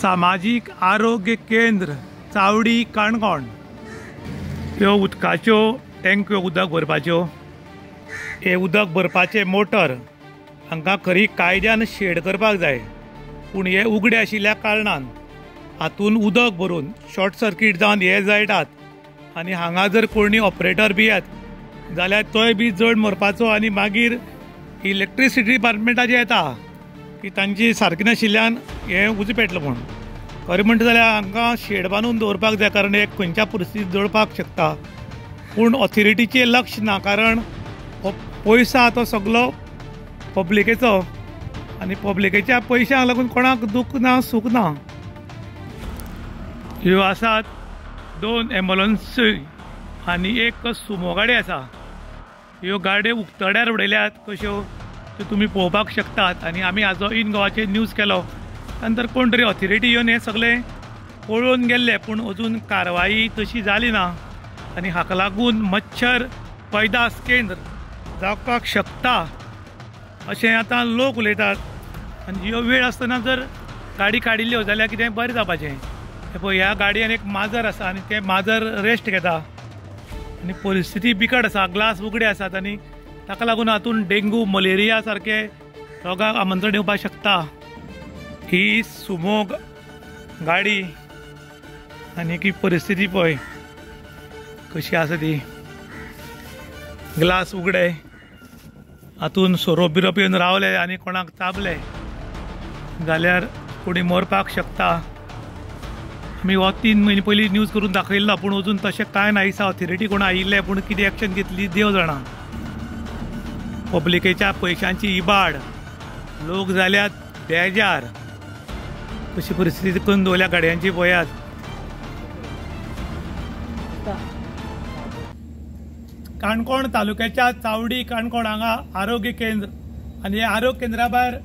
सामाजिक आरोग्य केंद्र चावडी काणकोण ह्यो उदकाच्यो टँक्यो उदक भरपाच्यो हे उदक भरपाचे मोटर हांकां खरी कायद्यान शेड करपाक जाय, पूण हे उगडे आशिल्ल्या कारणान हातून उदक भरून शॉर्ट सर्किट जावन हे जळटात आनी हांगा जर कोणी ऑपरेटर बी येत जाल्यार तोय बी जड मरपाचो आनी मागीर इलेक्ट्रिसिटी डिपार्टमेंटाचे येता की तांची सारकी नाशिल्ल्यान हे उजो पेटलो म्हूण. खरें म्हणटा जाल्यार हांकां शेड बांदून दवरपाक जाय, कारण हे खंयच्या परिस्थितीत जळपाक शकता. पूण ऑथॉरिटीचें लक्ष ना, कारण पयसो आहा तो सगळो पब्लिकेचो आनी पब्लिकेच्या पयशांक लागून कोणाक दूख ना सूख ना. ह्यो आसात 2 एम्ब्युलन्स आनी एक सुमो गाडी आसा. ह्यो गाडयो उक्तड्यार उडयल्यात कश्यो त्यो तुमी पळोवपाक शकतात. आनी आमी हाजो इन गोवाचेर न्यूज केलो, नंतर कोण तरी ऑथॉरिटी येवन हे सगळे पळोवन गेल्ले, पूण अजून कारवाई तशी जाली ना. आनी हाका लागून मच्छर पैदास केंद्र जावपाक शकता अशें आतां लोक उलयतात. आनी ह्यो वेळ आसतना जर गाडी काडिल्ल्यो जाल्यार कितें बरें जावपाचें. पळय ह्या गाडयेन एक माजर आसा आनी तें माजर रेस्ट घेता आनी परिस्थिती बिकट आसा, ग्लास उगडे आसात आनी ताका लागून हातून डेंगू मलेरिया सारखे रोगाक आमंत्रण येवपाक शकता. ही सुमो गाडी आनी की परिस्थिती पळय कशी आसा ती. ग्लास उगडे, हातून सोरोप बिरोप येवन रावले आनी कोणाक चाबले जाल्यार कोणी मरपाक शकता. आमी हो 3 म्हयने पयलीं न्यूज करून दाखयल्लो, पूण अजून तशें कांय ना. दिसा ऑथॉरिटी कोण आयिल्ले, पूण कितें एक्शन घेतली देव जाणा. पब्लिकेच्या पयशांची इबाड, लोक जाल्यात बेजार. कशी परिस्थिती करून दवरल्या गाडयांची पळयात. काणकोण तालुक्याच्या चावडी काणकोण हांगा आरोग्य केंद्र आनी हे आरोग्य केंद्रा भायर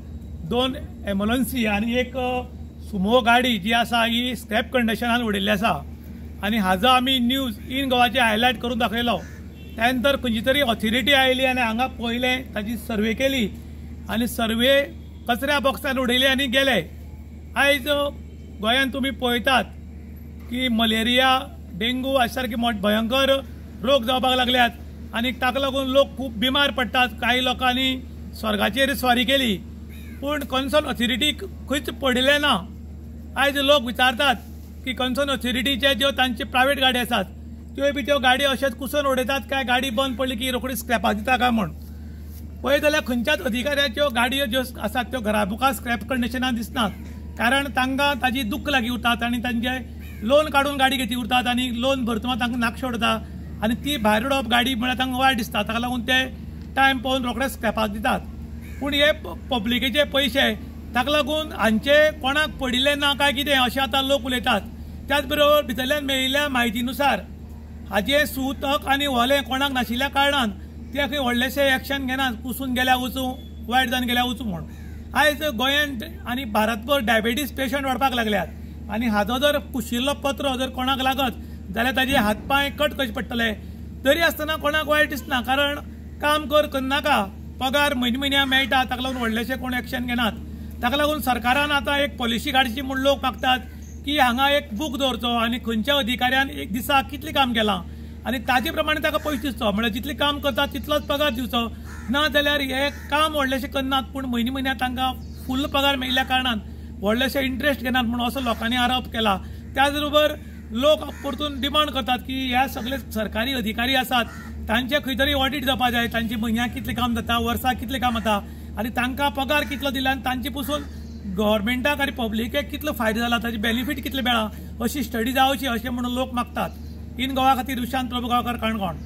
2 एम्ब्युलन्सी आनी एक सुमो गाडी जी आसा ही स्क्रॅप कंडिशनान उडयल्ली आसा. आनी हाजो आमी न्यूज इन गोवाचे हायलायट करून दाखयलो. त्या नंतर खंयची तरी ऑथॉरिटी आयली आनी हांगा पळयलें, ताची सर्वे केली आनी सर्वे कचऱ्या बॉक्सान उडयली आनी गेले. आयज गोंयांत तुमी पळयतात की मलेरिया, डेंगू अशे सारके भयंकर रोग जावपाक लागल्यात आनी ताका लागून लोक खूब बिमार पडटात. काही लोकांनी स्वर्गाचेर स्वारी केली, पूण कन्सर्न ऑथॉरिटीक खंयच पडिल्लें ना. आयज लोक विचारतात की कन्सर्न ऑथॉरिटीचे ज्यो तांचे प्रायवेट गाडी आसात त्यो बी त्यो गाडी अशेंच कुसोवन उडयतात काय गाडी बंद पडली की रोखडी स्क्रॅपाक दिता काय म्हूण. पळय जाल्यार खंयच्याच अधिकाऱ्याच्यो गाडयो ज्यो आसात त्यो घराबुका स्क्रॅप कंडिशनान दिसनात, कारण तांकां ताजी दूख लागी उरतात आनी तांचे लोन काडून गाडी घेती उरतात आनी लोन भरतना तांकां नाकशे उडता आनी ती भायर उडोवप गाडी म्हळ्यार तांकां वायट दिसता. ताका लागून ते टायम पळोवन रोखडे स्क्रॅपाक दितात. पूण हे पब्लिकेचे पयशे ताका लागून हांचे कोणाक पडिल्ले ना काय कितें अशें आतां लोक उलयतात. त्याच बरोबर भितरल्यान मेळिल्ल्या म्हायतीनुसार हाजें सुतक आनी व्हलें कोणाक नाशिल्ल्या कारणान ते खंय व्हडलेशें एक्शन घेनात, पुसून गेल्या वचूं, वायट जावन गेल्या वचूं म्हूण. आयज गोंयांत आनी भारतभर डायबेटीस पेशंट वाडपाक लागल्यात आनी हाजो जर कुशिल्लो पत्रो जर कोणाक लागत जाल्यार ताजे हातपाय कट कशे पडटले. तरी आसतना कोणाक वायट दिसना, कारण काम करनाका, पगार म्हयन्या मेळटा, ताका लागून व्हडलेशें कोण एक्शन घेनात. ताका लागून सरकारान आतां एक पॉलिसी काडची म्हूण लोक मागतात की हांगा एक बूक दवरचो आनी खंयच्या अधिकाऱ्यान एक दिसाक कितलें काम केलां आनी ताजे प्रमाणे ताका पयशे दिवचो. म्हळ्यार जितलें काम करता तितलोच पगार दिवचो. ना जाल्यार हे काम व्हडलेशें करनात, पूण म्हयन्या तांकां फुल्ल पगार मेळिल्ल्या कारणान व्हडलेशें इंट्रस्ट घेनात म्हूण असो लोकांनी आरोप केला. त्याच बरोबर लोक परतून डिमांड करतात की ह्या सगळे सरकारी अधिकारी आसात तांचे खंय तरी ऑडिट जावपा जाय, तांचे म्हयन्याक कितलें काम जाता, वर्साक कितलें काम जाता आनी तांकां पगार कितलो दिला आनी तांचे पसून गव्हर्मेंटाक आनी पब्लिकेक कितलो फायदो जाला, ताचे बेनिफीट कितले मेळ्ळा अशी स्टडी जावची अशें म्हणून लोक मागतात. इन गोवा खातीर विशांत प्रभुगांवकर, काणकोण.